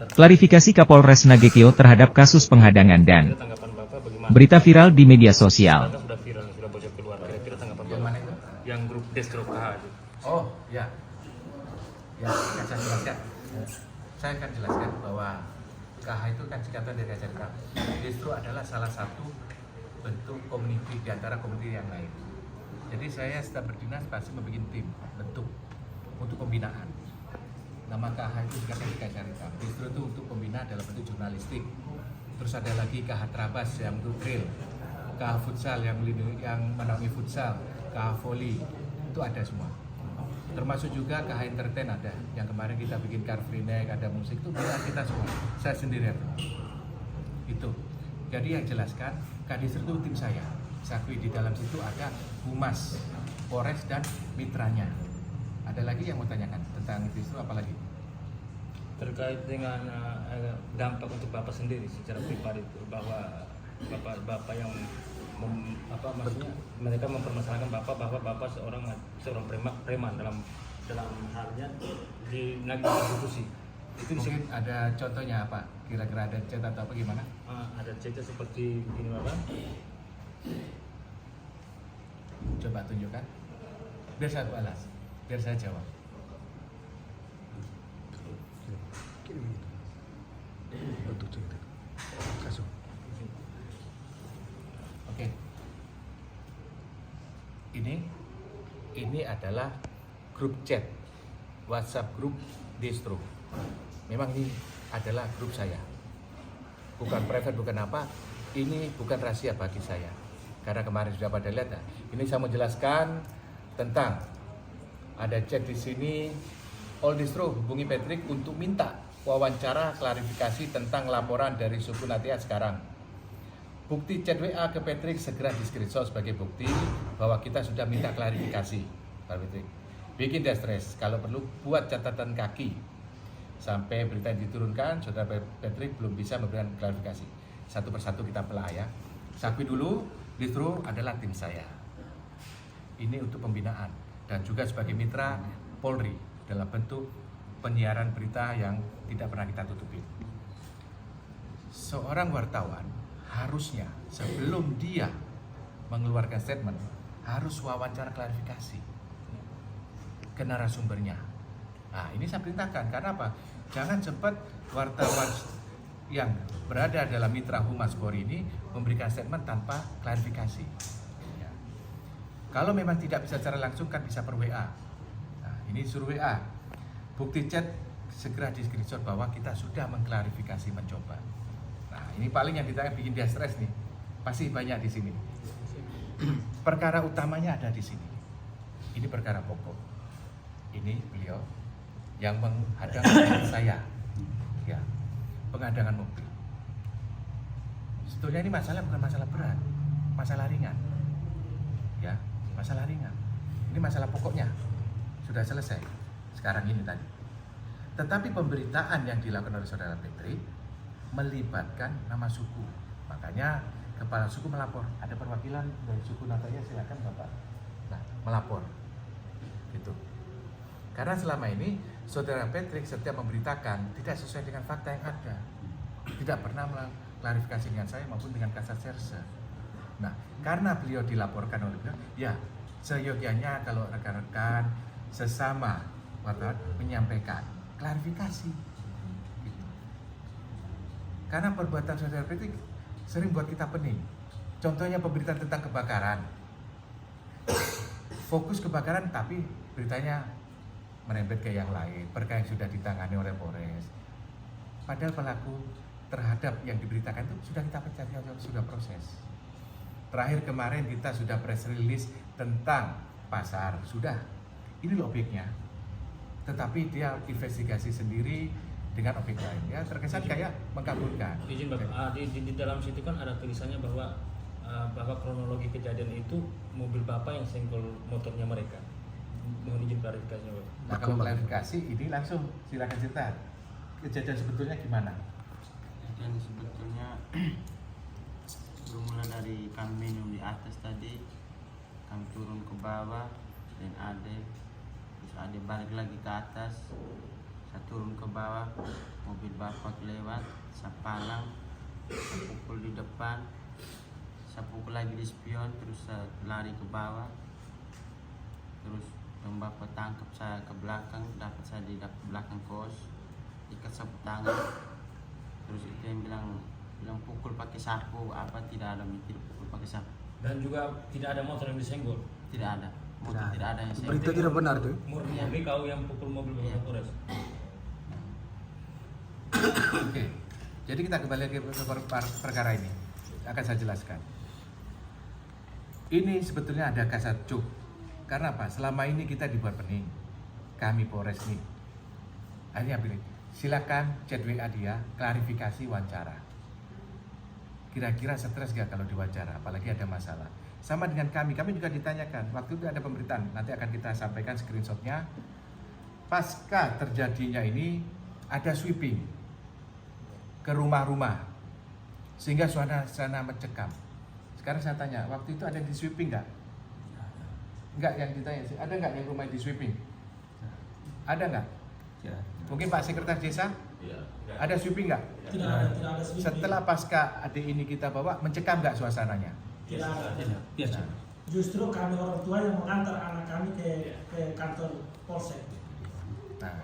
Klarifikasi Kapolres Nagekeo terhadap kasus penghadangan dan Tanggapan Bapak bagaimana? berita viral di media sosial. Sudah viral, sudah bocor keluar. Kira-kira tanggapan Yang Bapak? mana itu? Yang grup Destro KH itu. Oh, ya. Ya, akan saya jelaskan. Saya akan jelaskan bahwa KH itu kan singkatan dari KJK. Distro adalah salah satu bentuk komuniti di antara komuniti yang lain. Jadi saya setelah berdinas pasti membuat tim bentuk untuk pembinaan. Nama KH itu singkatan dari KJK. Distro itu untuk pembinaan dalam bentuk jurnalistik. Terus ada lagi KH Trabas yang untuk trail, KH Futsal yang menaungi futsal, KH Volley, itu ada semua. Termasuk juga KH Entertain ada, yang kemarin kita bikin car free night, ada musik, itu bisa kita semua, saya sendirian. Itu. Jadi yang jelaskan, Kadisr itu tim saya akui di dalam situ ada Humas, Polres dan mitranya. Ada lagi yang mau tanyakan tentang itu apa lagi? Terkait dengan dampak untuk Bapak sendiri secara pribadi bahwa Bapak yang maksudnya mereka mempermasalahkan Bapak bahwa Bapak seorang preman dalam halnya di negara institusi. Itu Mungkin ada contohnya apa? Kira-kira ada cerita atau apa gimana? ada cerita seperti ini Bapak. Coba tunjukkan. Biar saya balas, biar saya jawab. Oke. Ini adalah grup chat WhatsApp grup Distro. Memang ini adalah grup saya. Bukan private, bukan apa. Ini bukan rahasia bagi saya. Karena kemarin sudah pada lihat. Nah, ini saya mau jelaskan tentang ada chat di sini. All Distro hubungi Patrick untuk minta wawancara klarifikasi tentang laporan dari suku Natia sekarang. Bukti chat WA ke Patrick segera di-screenshot sebagai bukti bahwa kita sudah minta klarifikasi, Pak Patrick. Bikin dia stres, kalau perlu buat catatan kaki. Sampai berita diturunkan, Saudara Patrick belum bisa memberikan klarifikasi. Satu persatu kita belah ya. Sakui dulu, Distro adalah tim saya. Ini untuk pembinaan dan juga sebagai mitra Polri dalam bentuk penyiaran berita yang tidak pernah kita tutupin. Seorang wartawan harusnya sebelum dia mengeluarkan statement harus wawancara klarifikasi ke narasumbernya. Nah, ini saya perintahkan karena apa? Jangan sempat wartawan yang berada dalam mitra Humas Polri ini memberikan statement tanpa klarifikasi. Ya. Kalau memang tidak bisa secara langsung kan bisa per WA. Nah, ini suruh WA. Bukti chat segera di-screenshot bahwa kita sudah mengklarifikasi mencoba. Nah, ini paling yang kita bikin dia stres nih. Pasti banyak di sini. Perkara utamanya ada di sini. Ini perkara pokok. Ini beliau yang menghadang saya. Ya. Penghadangan mobil. Sebetulnya ini masalah bukan masalah berat, masalah ringan. Ya, masalah ringan. Ini masalah pokoknya. Sudah selesai. Sekarang ini tadi. Tetapi pemberitaan yang dilakukan oleh Saudara Patrick melibatkan nama suku. Makanya kepala suku melapor. Ada perwakilan dari suku Nataya, silakan Bapak. Nah, melapor. Gitu. Karena selama ini Saudara Patrick setiap memberitakan tidak sesuai dengan fakta yang ada. Tidak pernah klarifikasi dengan saya maupun dengan Kasat Serse. Nah, karena beliau dilaporkan oleh beliau, ya seyogianya kalau rekan-rekan sesama wartawan menyampaikan klarifikasi. Gitu. Karena perbuatan Saudara Patrick sering buat kita pening. Contohnya pemberitaan tentang kebakaran. Fokus kebakaran tapi beritanya merembet ke yang lain, perkara yang sudah ditangani oleh Polres. Padahal pelaku terhadap yang diberitakan itu sudah kita pencari, sudah proses. Terakhir kemarin kita sudah press release tentang pasar, sudah. Ini loh objeknya. Tetapi dia investigasi sendiri dengan objek lain. Ya terkesan kayak mengkabulkan. Izin Bapak, di dalam situ kan ada tulisannya bahwa kronologi kejadian itu mobil Bapak yang senggol motornya mereka. Mohon izin klarifikasinya Bapak. Nah kalau klarifikasi ini langsung silakan cerita. Kejadian sebetulnya gimana? Kejadian sebetulnya bermula dari kami minum di atas tadi, kami turun ke bawah dan Ade, terus Ade balik lagi ke atas Saya turun ke bawah, mobil bapak lewat, saya palang, saya pukul di depan, saya pukul lagi di spion, terus saya lari ke bawah, terus yang bapak tangkap saya ke belakang, dapat saya di belakang kos, ikat sapu tangan, terus itu yang bilang pukul pakai sapu, apa tidak ada mikir pukul pakai sapu, Dan juga tidak ada motor yang disenggol. tidak ada, motor tidak ada yang saya. Berita tidak benar tuh. Murni kau yang pukul mobil Bapak Kapolres. Oke, jadi kita kembali ke perkara ini. Akan saya jelaskan. Ini sebetulnya ada kasat cuk. Karena apa? Selama ini kita dibuat pening. Kami Polres nih. Akhirnya pilih. Silakan chat WA dia, klarifikasi wawancara. Kira-kira stres gak kalau diwawancara, apalagi ada masalah. Sama dengan kami juga ditanyakan. Waktu itu ada pemberitaan, nanti akan kita sampaikan screenshotnya. Pasca terjadinya ini, ada sweeping ke rumah-rumah. Sehingga suasana mencekam. Sekarang saya tanya, waktu itu ada di sweeping nggak? Nggak, yang ditanya, ada nggak yang rumah di sweeping? Ada nggak? Mungkin Pak Sekretaris Desa? Ada sweeping nggak? Tidak ada sweeping. Setelah pasca adik ini kita bawa, mencekam nggak suasananya? Tidak ada. Biasa. Justru kami orang tua yang mengantar anak kami ke kantor polsek. Nah,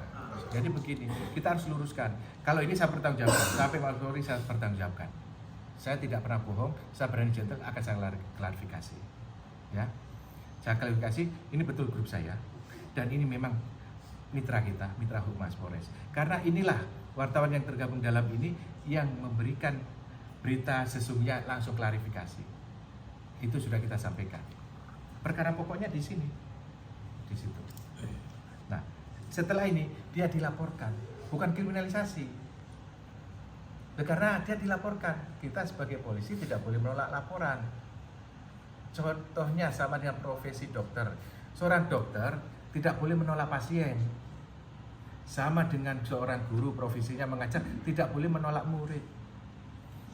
jadi begini, kita harus luruskan. Kalau ini saya bertanggungjawabkan, sampai Pak Polri saya bertanggungjawabkan. Saya tidak pernah bohong, saya berani gentle, akan saya klarifikasi. Ya, saya klarifikasi, ini betul grup saya, dan ini memang mitra kita, mitra Humas Polres. Karena inilah wartawan yang tergabung dalam ini yang memberikan berita sesungguhnya langsung klarifikasi. Itu sudah kita sampaikan. Perkara pokoknya di sini, di situ. Nah, setelah ini dia dilaporkan, bukan kriminalisasi. Karena dia dilaporkan, kita sebagai polisi tidak boleh menolak laporan. Contohnya sama dengan profesi dokter. Seorang dokter tidak boleh menolak pasien. Sama dengan seorang guru profesinya mengajar, tidak boleh menolak murid.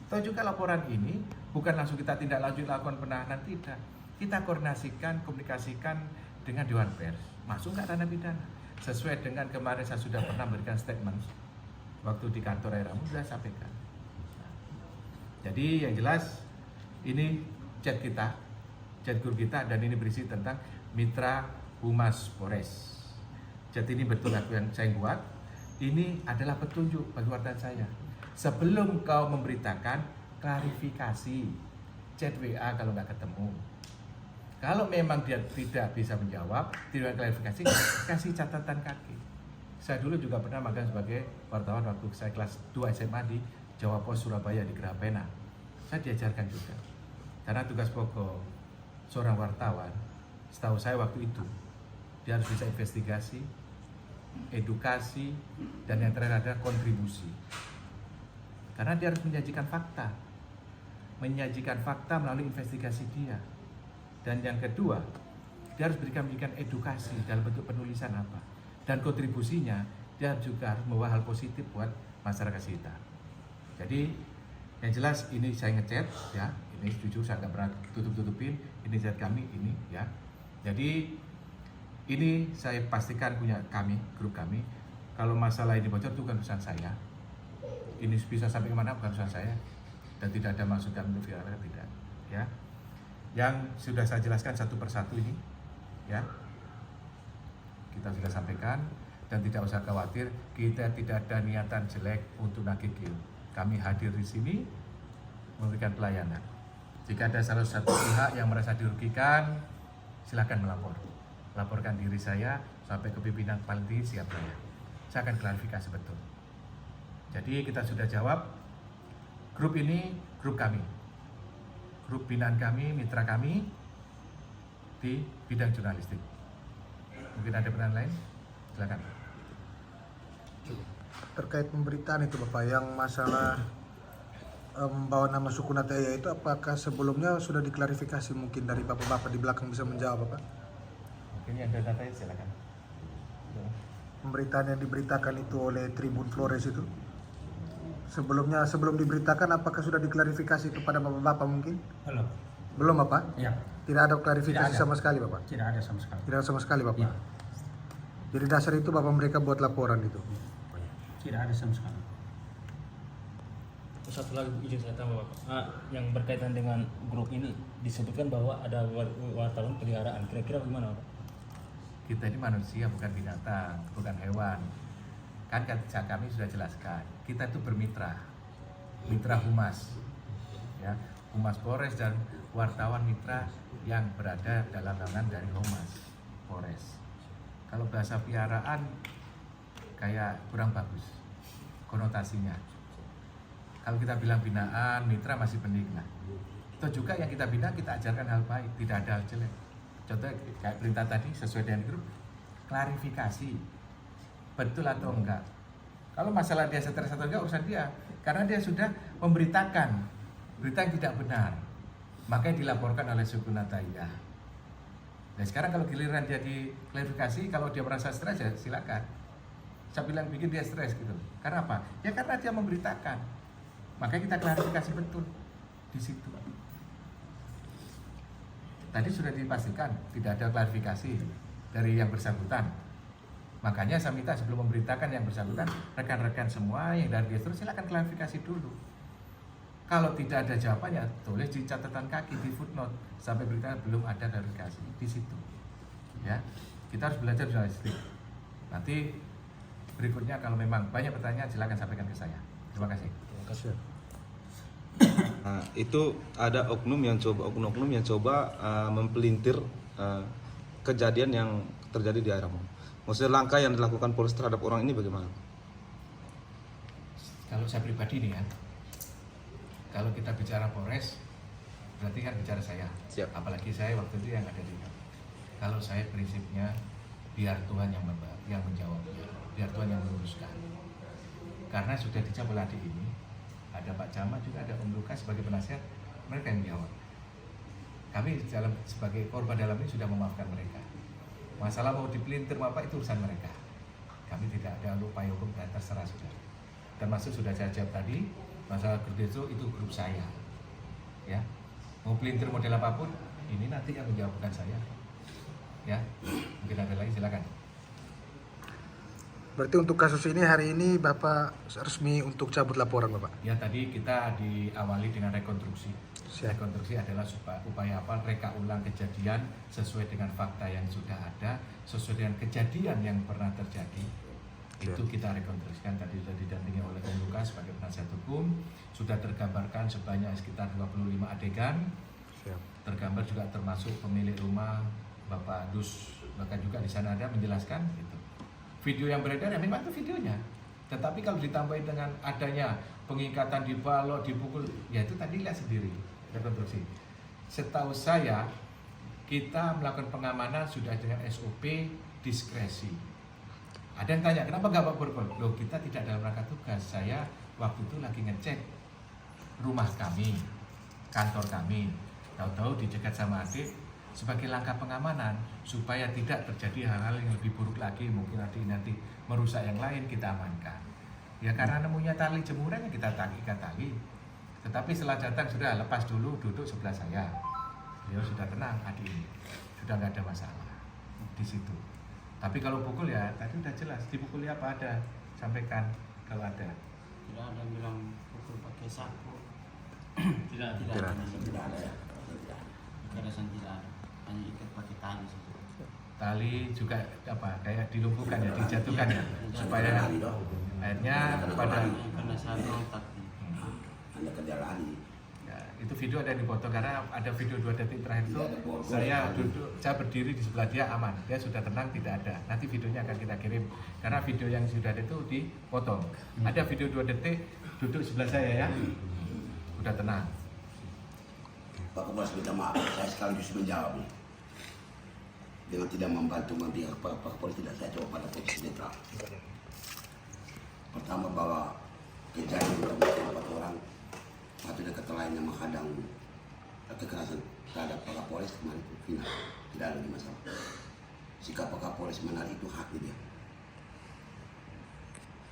Atau juga laporan ini bukan langsung kita tindak lanjut lakukan penahanan, tidak. Kita koordinasikan, komunikasikan dengan Dewan Pers. Masuk nggak ranah pidana? Sesuai dengan kemarin saya sudah pernah memberikan statement waktu di kantor Airamu sudah sampaikan. Jadi yang jelas ini chat kita, chat grup kita, dan ini berisi tentang mitra Humas Polres. Chat ini betul aku yang saya buat. Ini adalah petunjuk bagi wartawan saya. Sebelum kau memberitakan, klarifikasi, chat WA kalau nggak ketemu. Kalau memang dia tidak bisa menjawab, tidak klarifikasi, kasih catatan kaki. Saya dulu juga pernah magang sebagai wartawan waktu saya kelas 2 SMA di Jawa Pos Surabaya di Geraha Pena. Saya diajarkan juga. Karena tugas pokok seorang wartawan, setahu saya waktu itu, dia harus bisa investigasi, edukasi, dan yang terakhir adalah kontribusi. Karena dia harus menyajikan fakta melalui investigasi dia. Dan yang kedua, dia harus berikan edukasi dalam bentuk penulisan apa. Dan kontribusinya, dia juga harus membawa hal positif buat masyarakat kita. Jadi, yang jelas ini saya ngechat, ya. Ini jujur saya nggak pernah tutup-tutupin. Ini chat kami, ini, ya. Jadi, ini saya pastikan punya kami, grup kami. Kalau masalah ini bocor itu bukan urusan saya. Ini bisa sampai kemana bukan urusan saya. Dan tidak ada maksud kami untuk viral, tidak. Ya. Yang sudah saya jelaskan satu persatu ini, ya. Kita sudah sampaikan dan tidak usah khawatir, kita tidak ada niatan jelek untuk nagih kill. Kami hadir di sini memberikan pelayanan. Jika ada salah satu pihak yang merasa dirugikan, silakan melapor. Laporkan diri saya sampai ke pimpinan paling tinggi, siap saya. Saya akan klarifikasi betul. Jadi kita sudah jawab. Grup ini grup kami. Grup binaan kami, mitra kami di bidang jurnalistik. Mungkin ada pertanyaan lain? Silakan. Terkait pemberitaan itu Bapak, yang masalah membawa nama suku Nataya itu, apakah sebelumnya sudah diklarifikasi? Mungkin dari Bapak-Bapak di belakang bisa menjawab Bapak? Mungkin yang ada datanya silakan. Pemberitaan yang diberitakan itu oleh Tribun Flores itu, sebelum diberitakan apakah sudah diklarifikasi kepada Bapak-Bapak mungkin? Belum. Belum Bapak? Ya, Tidak ada klarifikasi Tidak ada. sama sekali Bapak? tidak ada sama sekali. Tidak sama sekali Bapak? Ya. Jadi dasar itu Bapak mereka buat laporan itu? Tidak ada sama sekali. Terus satu lagi izin saya tambah Bapak, yang berkaitan dengan grup ini disebutkan bahwa ada wartawan peliharaan. Kira-kira bagaimana Bapak? Kita ini manusia, bukan binatang, bukan hewan. Kan kami sudah jelaskan, kita itu bermitra, mitra humas, ya, humas Polres dan wartawan mitra yang berada dalam naungan dari humas Polres. Kalau bahasa piaraan kayak kurang bagus konotasinya. Kalau kita bilang binaan, mitra masih bening lah. Itu juga yang kita bina, kita ajarkan hal baik, tidak ada hal jelek. Contoh kayak perintah tadi sesuai dengan grup, klarifikasi betul atau enggak. Kalau masalah dia stres atau enggak urusan dia, karena dia sudah memberitakan berita yang tidak benar, makanya dilaporkan oleh suku Nataya. Nah sekarang kalau giliran dia diklarifikasi, kalau dia merasa stres ya silakan. Saya bilang bikin dia stres gitu. Karena apa? Ya karena dia memberitakan. Makanya kita klarifikasi betul di situ. Tadi sudah dipastikan tidak ada klarifikasi dari yang bersangkutan. Makanya saya minta sebelum memberitakan yang bersangkutan, rekan-rekan semua yang dari distro silakan klarifikasi dulu. Kalau tidak ada jawabannya, tulis di catatan kaki di footnote sampai berita belum ada klarifikasi di situ. Ya, kita harus belajar jurnalistik. Nanti berikutnya kalau memang banyak pertanyaan silakan sampaikan ke saya. Terima kasih. Terima kasih. Nah, itu ada oknum yang coba mempelintir kejadian yang terjadi di Airamo. Maksudnya langkah yang dilakukan polisi terhadap orang ini bagaimana? Kalau saya pribadi nih ya, kalau kita bicara Polres, berarti kan bicara saya. Siap. Apalagi saya waktu itu yang ada di. Kalau saya prinsipnya biar Tuhan yang menjawabnya, biar Tuhan yang meluruskan. Karena sudah dicabut adik ini, ada Pak Camat juga ada Om Lukas sebagai penasihat, mereka yang menjawab. Kami sebagai korban dalam ini sudah memaafkan mereka. Masalah mau dipelintir apa itu urusan mereka. Kami tidak ada upaya hukum dan terserah sudah. Termasuk sudah saya jawab tadi, masalah grup itu grup saya. Ya, mau pelintir model apapun, ini nanti yang menjawab bukan saya. Ya, mungkin ada lagi silakan. Berarti untuk kasus ini hari ini Bapak resmi untuk cabut laporan Bapak? Ya tadi kita diawali dengan rekonstruksi. Siap. Rekonstruksi adalah upaya apa? Reka ulang kejadian sesuai dengan fakta yang sudah ada, sesuai dengan kejadian yang pernah terjadi. Siap. Itu kita rekonstruksikan tadi sudah didampingi oleh Om Lukas sebagai penasihat hukum. Sudah tergambarkan sebanyak sekitar 25 adegan. Siap. Tergambar juga termasuk pemilik rumah Bapak Dus, bahkan juga di sana ada menjelaskan itu. Video yang beredar ya memang itu videonya. Tetapi kalau ditambahin dengan adanya pengikatan di balok, dipukul, ya itu tadi lihat sendiri rekonstruksi. Setahu saya kita melakukan pengamanan sudah dengan SOP diskresi. Ada yang tanya kenapa nggak berpol? Loh kita tidak dalam rangka tugas. Saya waktu itu lagi ngecek rumah kami, kantor kami. Tahu-tahu dicegat sama adik sebagai langkah pengamanan supaya tidak terjadi hal-hal yang lebih buruk lagi, mungkin nanti merusak yang lain, kita amankan. Ya karena nemunya tali jemuran yang kita ikat tali. Tetapi setelah datang sudah lepas dulu, duduk sebelah saya. Beliau sudah tenang, adik ini sudah nggak ada masalah di situ. Tapi kalau pukul ya tadi udah jelas dipukuli apa ada, sampaikan kalau ada. Tidak ada bilang pukul pakai sapu. Tidak. Tidak ada ya. Kekerasan tidak ada. Hanya ikat pakai tali saja. Tali juga apa kayak dilumpuhkan ya, dijatuhkan ya, supaya akhirnya pada karena saya berontak. ya, itu video ada di foto karena ada video 2 detik terakhir itu saya berdiri di sebelah dia aman, dia sudah tenang tidak ada. Nanti videonya akan kita kirim karena video yang sudah ada itu dipotong. Ada video 2 detik duduk sebelah saya ya, udah tenang. Pak Kapolres minta maaf, saya sekaligus menjawab nih. Dengan tidak membantu membiarkan Pak Kapolres tidak saya coba pada posisi netral. Pertama bahwa kejadian terhadap 4 orang, satu dekat lain yang menghadang kekerasan terhadap Pak Kapolres kemarin itu final, tidak ada lagi masalah. Sikap Pak Kapolres menarik itu hak dia,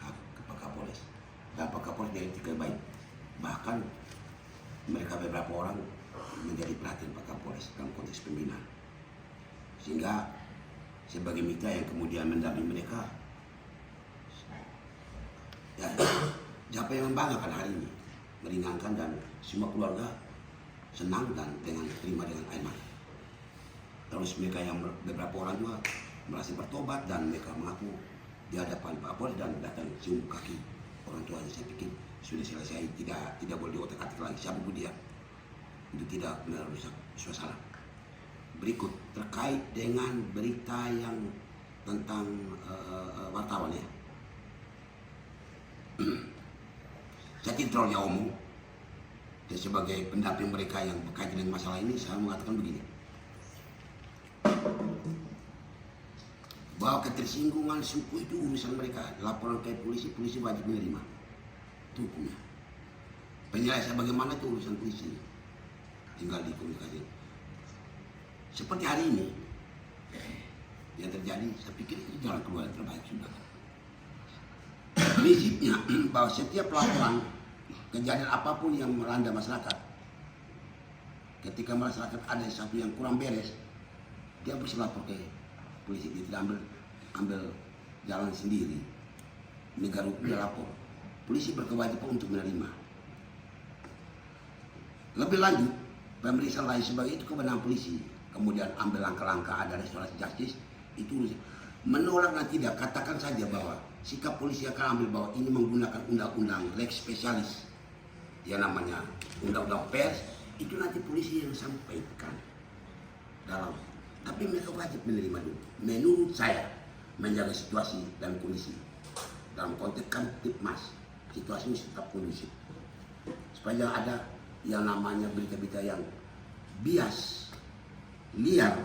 hak ke Pak Kapolres. Dan Pak Kapolres dari tiga baik, bahkan mereka beberapa orang menjadi perhatian Pak Kapolres dalam konteks pembinaan. Sehingga sebagai mitra yang kemudian mendampingi mereka, Ya, siapa yang membanggakan hari ini, meringankan dan semua keluarga senang dan terima dengan air mata. Terus mereka yang beberapa orang juga merasa bertobat dan mereka mengaku di hadapan Pak Polres dan datang cium kaki orang tuanya. Saya pikir sudah selesai, tidak boleh diotak-atik lagi siapapun dia untuk tidak merusak suasana. Berikut terkait dengan berita yang tentang wartawan ya. Saya tidak terlalu omong. Dan sebagai pendamping mereka yang berkaitan dengan masalah ini, saya mengatakan begini. Bahwa ketersinggungan suku itu urusan mereka. Laporan ke polisi, polisi wajib menerima. Itu hukumnya. Penyelesaian bagaimana itu urusan polisi. Tinggal dikomunikasi. Seperti hari ini yang terjadi, saya pikir itu jalan keluar yang terbaik sudah. Prinsipnya bahwa setiap laporan kejadian apapun yang melanda masyarakat, ketika masyarakat ada sesuatu yang kurang beres, dia harus lapor ke polisi. Dia tidak ambil jalan sendiri. Negara hukum dia lapor. Polisi berkewajiban untuk menerima. Lebih lanjut, pemeriksaan lain sebagainya itu kewenangan polisi. Kemudian ambil langkah-langkah, ada restorasi justice, itu menolak dan tidak. Katakan saja bahwa sikap polisi akan ambil bahwa ini menggunakan undang-undang lex specialis, yang namanya undang-undang pers, itu nanti polisi yang sampaikan dalam. Tapi mereka wajib menerima dulu. Menurut saya, menjaga situasi dan kondisi dalam konteks Kamtipmas, situasi ini tetap kondusif. Supaya jangan ada yang namanya berita-berita yang bias, liar,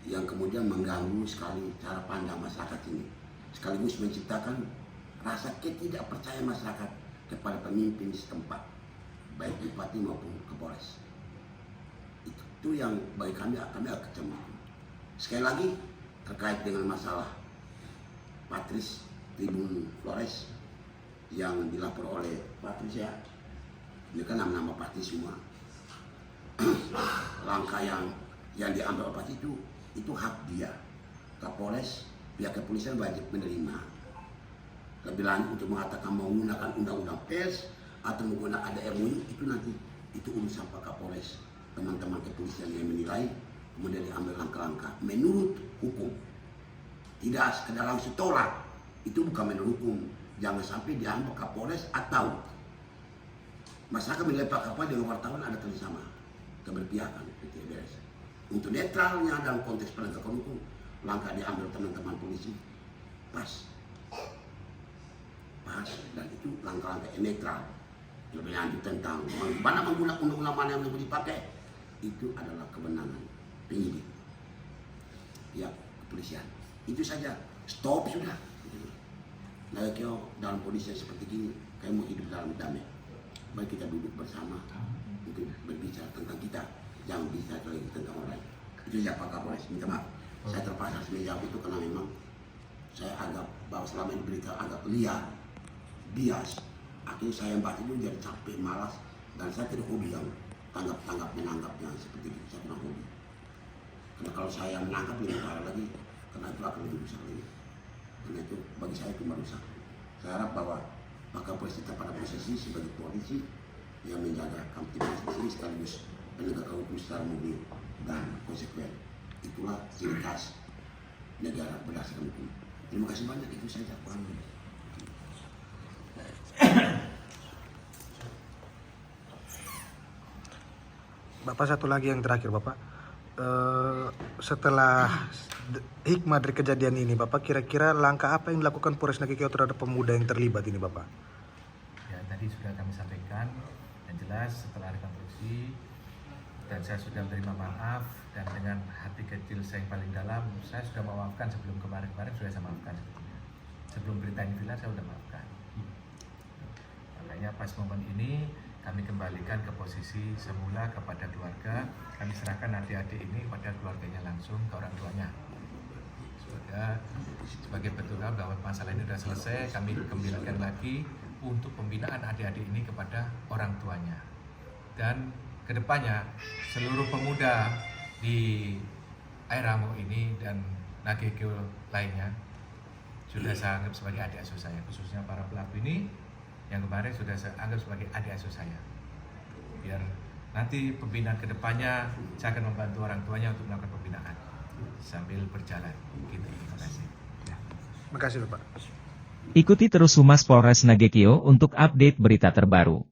yang kemudian mengganggu sekali cara pandang masyarakat ini, sekaligus menciptakan rasa ketidakpercayaan masyarakat kepada pemimpin setempat, baik bupati maupun kapolres. Itu yang bagi kami agak kecam. Sekali lagi terkait dengan masalah Patris Tribun Flores yang dilapor oleh Patris ya, ini kan nama-nama Patris semua. Langkah yang diambil oleh Patris itu hak dia. Kapolres, pihak kepolisian wajib menerima. Lebih lanjut untuk mengatakan mau menggunakan undang-undang pers atau menggunakan ada MUI, itu nanti itu urusan Pak Kapolres, teman-teman kepolisian yang menilai, kemudian diambil langkah-langkah menurut hukum. Tidak sekedar langsung tolak, itu bukan menurut hukum. Jangan sampai diambil Kapolres atau masyarakat menilai Pak Kapolres dengan wartawan ada kerjasama, keberpihakan, itu beres. Untuk netralnya dalam konteks penegakan hukum, langkah diambil teman-teman polisi pas, dan itu langkah-langkah yang netral. Lebih lanjut tentang mana menggunakan undang-undang mana yang boleh dipakai, itu adalah kewenangan penyidik, ya kepolisian. Itu saja, stop sudah. Nah, kalau dalam kondisi seperti ini, kayak mau hidup dalam damai, mari kita duduk bersama untuk berbicara tentang kita, jangan bicara lagi tentang orang lain. Itu ya Pak Kapolres, minta maaf. Saya terpaksa menjawab itu karena memang saya anggap bahwa selama ini berita agak liar, bias. Akhirnya saya baca itu jadi capek, malas, dan saya tidak hobi yang menanggapnya seperti itu. Saya tidak hobi. Karena kalau saya menangkap lebih parah lagi, karena itu akan lebih rusak lagi. Karena itu bagi saya itu merusak. Saya harap bahwa Pak Kapolres tetap pada posisi sebagai polisi yang menjaga Kamtipmas ini sekaligus penegakan hukum secara murni dan konsekuen. Itulah ciri khas negara berdasarkan hukum. Terima kasih banyak, itu saja. Bapak, satu lagi yang terakhir Bapak. Setelah hikmah dari kejadian ini Bapak, kira-kira langkah apa yang dilakukan Polres Nagekeo terhadap pemuda yang terlibat ini Bapak? Ya, tadi sudah kami sampaikan, yang jelas setelah rekonstruksi dan saya sudah menerima maaf, dan dengan hati kecil saya yang paling dalam, saya sudah memaafkan. Sebelum kemarin sudah saya maafkan sebetulnya. Sebelum berita ini viral saya sudah maafkan. Makanya pas momen ini kami kembalikan ke posisi semula kepada keluarga. Kami serahkan adik-adik ini kepada keluarganya langsung, ke orang tuanya. Sudah sebagai petunjuk bahwa masalah ini sudah selesai, kami kembalikan lagi untuk pembinaan adik-adik ini kepada orang tuanya. Dan kedepannya seluruh pemuda di Air Ramo ini dan Nagekeo lainnya sudah saya anggap sebagai adik asuh saya, khususnya para pelaku ini yang kemarin sudah saya anggap sebagai adik asuh saya. Biar nanti pembinaan kedepannya saya akan membantu orang tuanya untuk melakukan pembinaan sambil berjalan. Gitu. Terima kasih. Terima kasih Bapak. Ikuti terus Humas Polres Nagekio untuk update berita terbaru.